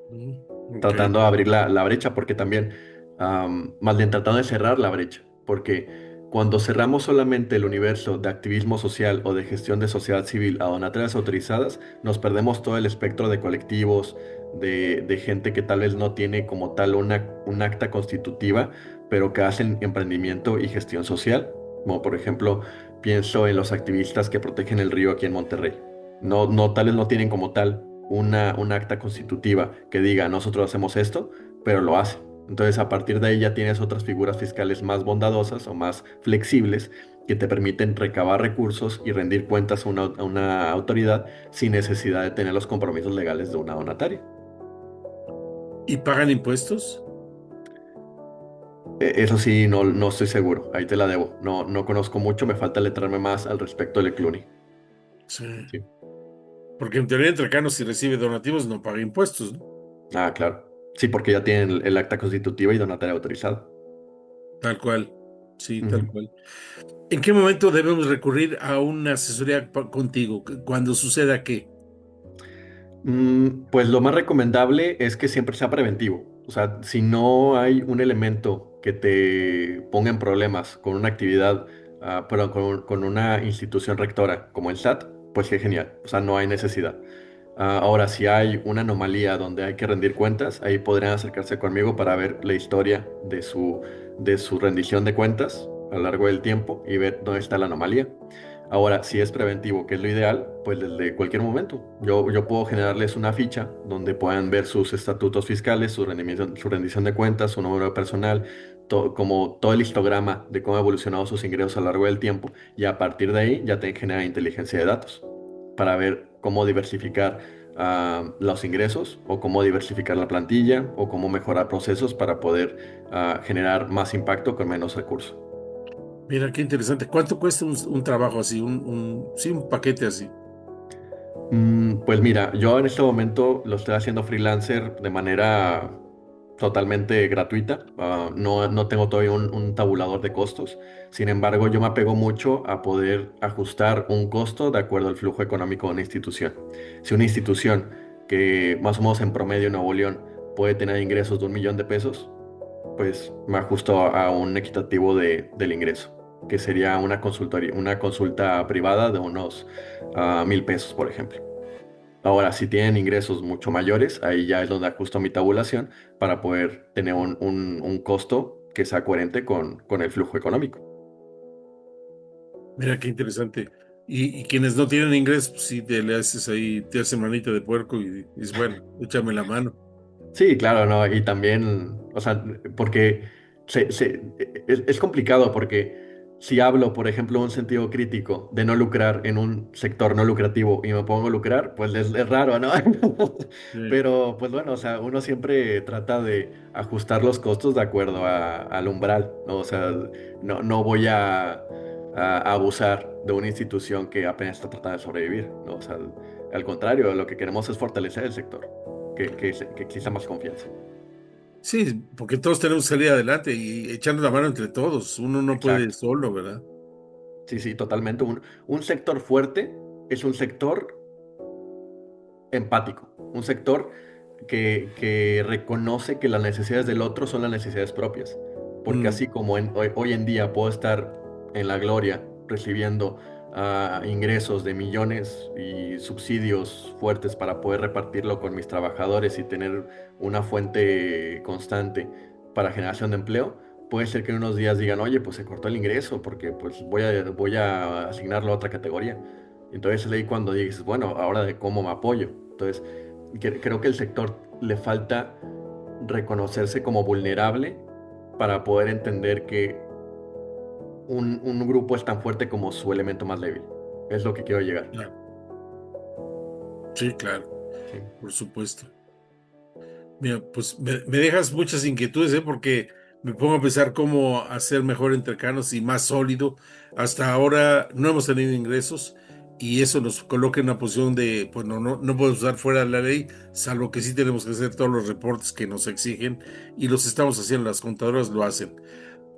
Mm, ok. tratando de abrir la brecha, porque también más bien tratando de cerrar la brecha, porque cuando cerramos solamente el universo de activismo social o de gestión de sociedad civil a donatarias autorizadas, nos perdemos todo el espectro de colectivos, de gente que tal vez no tiene como tal un acta constitutiva, pero que hacen emprendimiento y gestión social, como por ejemplo pienso en los activistas que protegen el río aquí en Monterrey. Tal vez no tienen como tal una acta constitutiva que diga nosotros hacemos esto, pero lo hacen. Entonces, a partir de ahí ya tienes otras figuras fiscales más bondadosas o más flexibles que te permiten recabar recursos y rendir cuentas a una autoridad sin necesidad de tener los compromisos legales de una donataria. ¿Y pagan impuestos? Eso sí, no estoy seguro. Ahí te la debo. No conozco mucho, me falta letrarme más al respecto del CLUNY. Sí. Sí. Porque en teoría entre Canos si recibe donativos no paga impuestos, ¿no? Ah, claro. Sí, porque ya tienen el acta constitutiva y donataria autorizada. Tal cual. Sí, tal Ujú. cual. ¿En qué momento debemos recurrir a una asesoría contigo? Cuando suceda qué. Pues lo más recomendable es que siempre sea preventivo. O sea, si no hay un elemento que te ponga en problemas con una actividad, perdón, con una institución rectora como el SAT, pues qué genial. O sea, no hay necesidad. Ahora, si hay una anomalía donde hay que rendir cuentas, ahí podrían acercarse conmigo para ver la historia de su rendición de cuentas a lo largo del tiempo y ver dónde está la anomalía. Ahora, si es preventivo, que es lo ideal, pues desde cualquier momento. Yo puedo generarles una ficha donde puedan ver sus estatutos fiscales, su rendición de cuentas, su número de personal, como todo el histograma de cómo ha evolucionado sus ingresos a lo largo del tiempo. Y a partir de ahí ya te genera inteligencia de datos para ver cómo diversificar los ingresos o cómo diversificar la plantilla o cómo mejorar procesos para poder generar más impacto con menos recursos. Mira, qué interesante. ¿Cuánto cuesta un trabajo así? Sí, un paquete así. Pues mira, yo en este momento lo estoy haciendo freelancer de manera totalmente gratuita. No tengo todavía un tabulador de costos. Sin embargo, yo me apego mucho a poder ajustar un costo de acuerdo al flujo económico de una institución. Si una institución que más o menos en promedio en Nuevo León puede tener ingresos de 1 millón de pesos, pues me ajusto a un equitativo del ingreso, que sería una consultoría, una consulta privada de unos 1,000 pesos, por ejemplo. Ahora, si tienen ingresos mucho mayores, ahí ya es donde ajusto mi tabulación para poder tener un costo que sea coherente con el flujo económico. Mira, qué interesante. Y quienes no tienen ingresos, pues sí, te le haces ahí, te hace manita de puerco y dices, bueno, échame la mano. Sí, claro, ¿no? Y también, o sea, porque es complicado porque si hablo, por ejemplo, un sentido crítico de no lucrar en un sector no lucrativo y me pongo a lucrar, pues es raro, ¿no? Sí. Pero, pues bueno, o sea, uno siempre trata de ajustar los costos de acuerdo al umbral, ¿no? O sea, no voy a abusar de una institución que apenas está tratando de sobrevivir, ¿no? O sea, al contrario, lo que queremos es fortalecer el sector que exista más confianza. Sí, porque todos tenemos que salir adelante y echando la mano entre todos. Uno no puede Exacto. solo, ¿verdad? Sí, sí, totalmente. Un sector fuerte es un sector empático, un sector que reconoce que las necesidades del otro son las necesidades propias. Porque Mm, así como hoy en día puedo estar en la gloria recibiendo ingresos de millones y subsidios fuertes para poder repartirlo con mis trabajadores y tener una fuente constante para generación de empleo, puede ser que en unos días digan, oye, pues se cortó el ingreso porque pues voy a asignarlo a otra categoría. Entonces es ahí cuando dices, bueno, ahora de cómo me apoyo. Entonces, creo que el sector le falta reconocerse como vulnerable para poder entender que un grupo es tan fuerte como su elemento más débil. Es lo que quiero llegar. claro. Sí, claro, Sí, por supuesto. Mira, pues me dejas muchas inquietudes, ¿eh? Porque me pongo a pensar cómo hacer mejor entre Canos y más sólido. Hasta ahora no hemos tenido ingresos y eso nos coloca en una posición de, pues no podemos usar fuera de la ley, salvo que sí tenemos que hacer todos los reportes que nos exigen y los estamos haciendo, las contadoras lo hacen.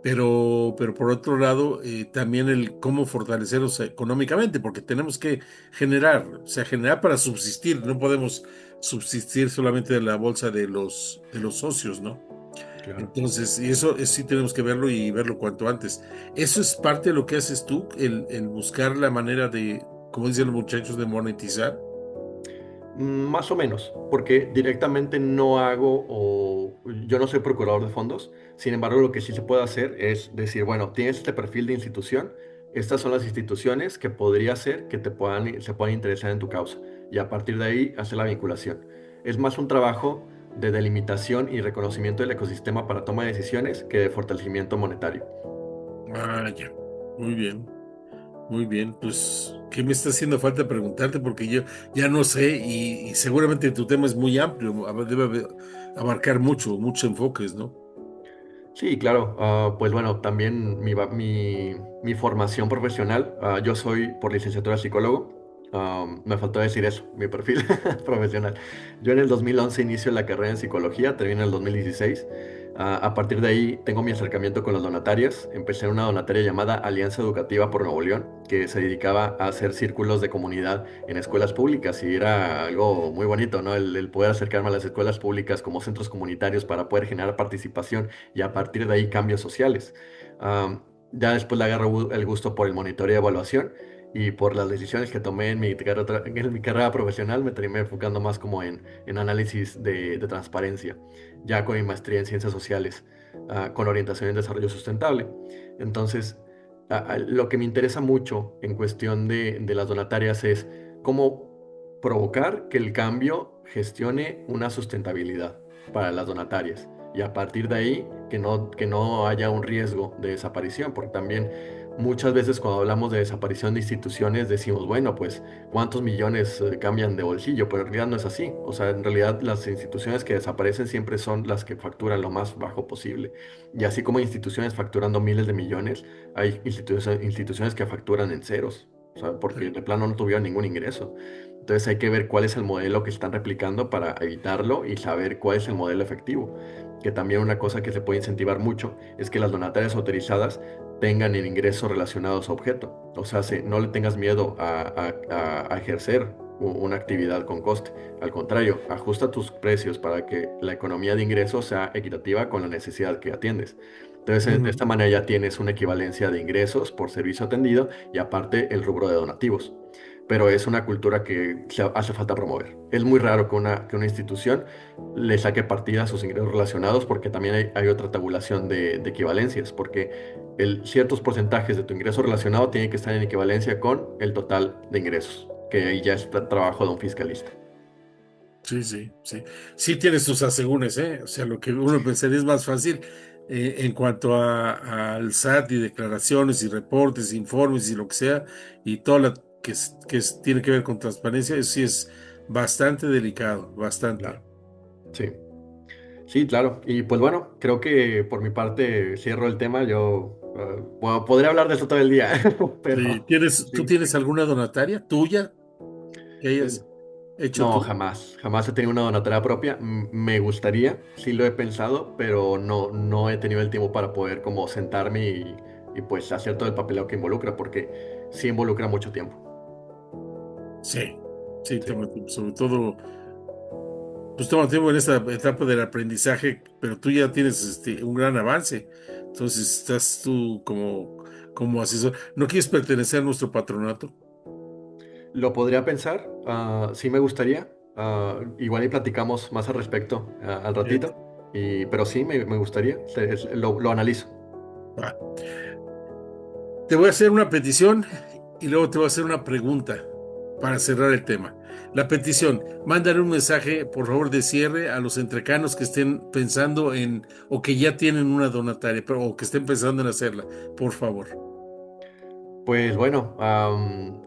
Pero por otro lado, también el cómo fortalecernos económicamente, porque tenemos que generar, o sea, generar para subsistir, no podemos subsistir solamente de la bolsa de los socios, ¿no? claro. Entonces, y eso sí tenemos que verlo y verlo cuanto antes. Eso es parte de lo que haces tú, el buscar la manera de, como dicen los muchachos, de monetizar. Más o menos, porque directamente no hago o yo no soy procurador de fondos. Sin embargo, lo que sí se puede hacer es decir, bueno, tienes este perfil de institución, estas son las instituciones que podría ser que se puedan interesar en tu causa y a partir de ahí hacer la vinculación. Es más un trabajo de delimitación y reconocimiento del ecosistema para toma de decisiones que de fortalecimiento monetario. Ah, ya. Muy bien, muy bien. Pues, ¿qué me está haciendo falta preguntarte? Porque yo ya no sé y seguramente tu tema es muy amplio, abarcar muchos enfoques, ¿no? Sí, claro. Pues bueno, también mi formación profesional, yo soy por licenciatura psicólogo. Me faltó decir eso, mi perfil profesional. Yo en el 2011 inicio la carrera en psicología, termino en el 2016. A partir de ahí tengo mi acercamiento con las donatarias. Empecé en una donataria llamada Alianza Educativa por Nuevo León, que se dedicaba a hacer círculos de comunidad en escuelas públicas y era algo muy bonito, ¿no? El poder acercarme a las escuelas públicas como centros comunitarios para poder generar participación y a partir de ahí cambios sociales. Ya después le agarro el gusto por el monitoreo y evaluación y por las decisiones que tomé en mi carrera profesional me terminé enfocando más como en análisis de transparencia, ya con mi maestría en ciencias sociales, con orientación en desarrollo sustentable. Entonces, lo que me interesa mucho en cuestión de las donatarias es cómo provocar que el cambio gestione una sustentabilidad para las donatarias y a partir de ahí que no haya un riesgo de desaparición, porque también muchas veces cuando hablamos de desaparición de instituciones decimos, bueno, pues cuántos millones cambian de bolsillo, pero en realidad no es así. O sea, en realidad las instituciones que desaparecen siempre son las que facturan lo más bajo posible. Y así como hay instituciones facturando miles de millones, hay instituciones que facturan en ceros. O sea, porque Sí. de plano no tuvieron ningún ingreso. Entonces hay que ver cuál es el modelo que están replicando para evitarlo y saber cuál es el modelo efectivo. Que también una cosa que se puede incentivar mucho es que las donatarias autorizadas tengan el ingreso relacionado a su objeto. O sea, no le tengas miedo a ejercer una actividad con coste. Al contrario, ajusta tus precios para que la economía de ingresos sea equitativa con la necesidad que atiendes. Entonces, de Ujú. esta manera ya tienes una equivalencia de ingresos por servicio atendido y aparte el rubro de donativos. Pero es una cultura que hace falta promover. Es muy raro que una institución le saque partida a sus ingresos relacionados porque también hay otra tabulación de equivalencias, porque ciertos porcentajes de tu ingreso relacionado tienen que estar en equivalencia con el total de ingresos, que ahí ya está trabajo de un fiscalista. Sí, sí, sí. Sí tienes tus asegúnes, ¿eh? O sea, lo que uno pensaría es más fácil en cuanto al SAT y declaraciones y reportes, informes y lo que sea, y todo lo tiene que ver con transparencia, eso sí es bastante delicado, bastante. Claro. Sí, sí, claro. Y pues bueno, creo que por mi parte cierro el tema. Yo bueno, podría hablar de eso todo el día, Sí, pero ¿tú sí. tienes alguna donataria tuya que Eh, hayas hecho No, tú? jamás, jamás he tenido una donatera propia. Me gustaría, sí lo he pensado, pero no he tenido el tiempo para poder como sentarme y pues hacer todo el papeleo que involucra, porque sí involucra mucho tiempo. Sí, sí, Sí, toma tiempo, sobre todo. Pues toma tiempo en esta etapa del aprendizaje, pero tú ya tienes un gran avance. Entonces estás tú como asesor. ¿No quieres pertenecer a nuestro patronato? lo podría pensar, sí me gustaría. Igual y platicamos más al respecto al Eh, ratito, pero sí me gustaría, lo analizo. Va. Te voy a hacer una petición y luego te voy a hacer una pregunta para cerrar el tema. La petición, mándale un mensaje, por favor, de cierre a los entrecanos que estén pensando en, o que ya tienen una donataria, pero, o que estén pensando en hacerla, por favor. Pues bueno,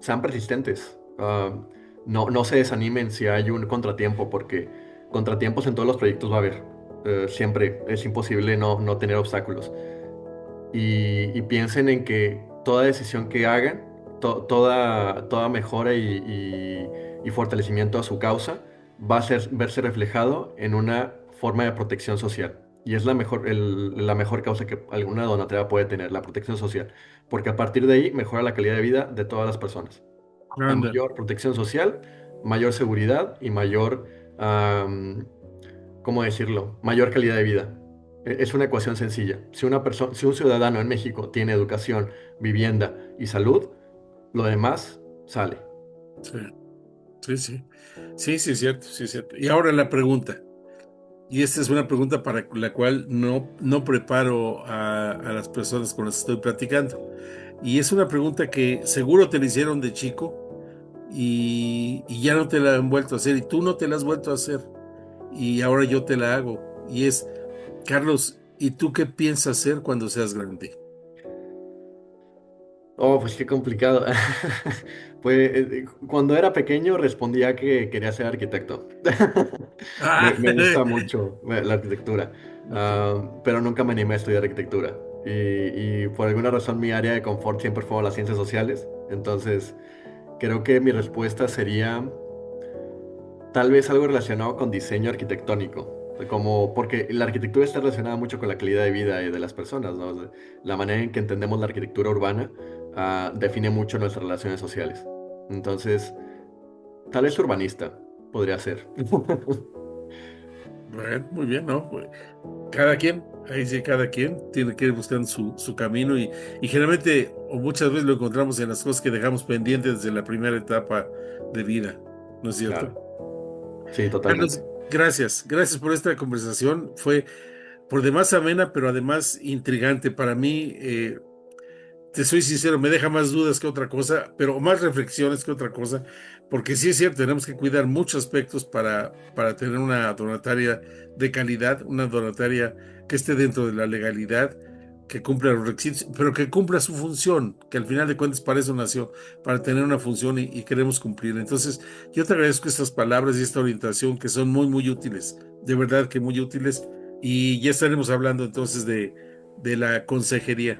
sean persistentes. No se desanimen si hay un contratiempo, porque contratiempos en todos los proyectos va a haber. Siempre es imposible no tener obstáculos. Y piensen en que toda decisión que hagan, toda mejora y fortalecimiento a su causa va a verse reflejado en una forma de protección social. Y es la mejor causa que alguna donatera puede tener, la protección social. Porque a partir de ahí mejora la calidad de vida de todas las personas. A Anda. mayor protección social, mayor seguridad y mayor, ¿cómo decirlo? Mayor calidad de vida. Es una ecuación sencilla. Si una persona, si un ciudadano en México tiene educación, vivienda y salud, lo demás sale. Sí, sí, sí. Sí, sí, es cierto, sí, es cierto. Y ahora la pregunta, y esta es una pregunta para la cual no preparo a las personas con las que estoy platicando. Y es una pregunta que seguro te la hicieron de chico y ya no te la han vuelto a hacer, y tú no te la has vuelto a hacer, y ahora yo te la hago. Y es, Carlos, ¿y tú qué piensas hacer cuando seas grande? Oh, pues qué complicado. Pues cuando era pequeño respondía que quería ser arquitecto. Ah, Me gusta mucho la arquitectura, ok. pero nunca me animé a estudiar arquitectura. Y por alguna razón mi área de confort siempre fueron las ciencias sociales. Entonces creo que mi respuesta sería tal vez algo relacionado con diseño arquitectónico. Como, porque la arquitectura está relacionada mucho con la calidad de vida de las personas, ¿no? O sea, la manera en que entendemos la arquitectura urbana define mucho nuestras relaciones sociales. Entonces, tal vez urbanista podría ser. Bueno, muy bien, ¿no? Pues, cada quien, ahí sí, cada quien tiene que ir buscando su camino y generalmente o muchas veces lo encontramos en las cosas que dejamos pendientes desde la primera etapa de vida, ¿no es cierto? Claro, sí, Carlos, totalmente. gracias, gracias por esta conversación. Fue por demás amena, pero además intrigante para mí. Te soy sincero, me deja más dudas que otra cosa, pero más reflexiones que otra cosa, porque sí es cierto, tenemos que cuidar muchos aspectos para tener una donataria de calidad, una donataria que esté dentro de la legalidad, que cumpla los requisitos, pero que cumpla su función, que al final de cuentas para eso nació, para tener una función y queremos cumplir. Entonces, yo te agradezco estas palabras y esta orientación que son muy, muy útiles, de verdad que muy útiles, y ya estaremos hablando entonces de la consejería,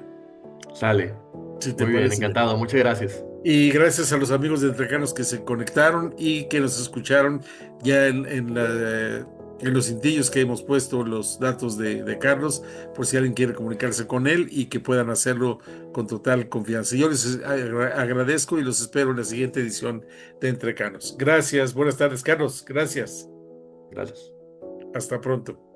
Sale. si te Muy bien, parece. encantado. Muchas gracias. Y gracias a los amigos de Entrecanos que se conectaron y que nos escucharon ya en los cintillos que hemos puesto los datos de Carlos, por si alguien quiere comunicarse con él y que puedan hacerlo con total confianza. Yo les agradezco y los espero en la siguiente edición de Entrecanos. Gracias, buenas tardes, Carlos. Gracias. Gracias. Hasta pronto.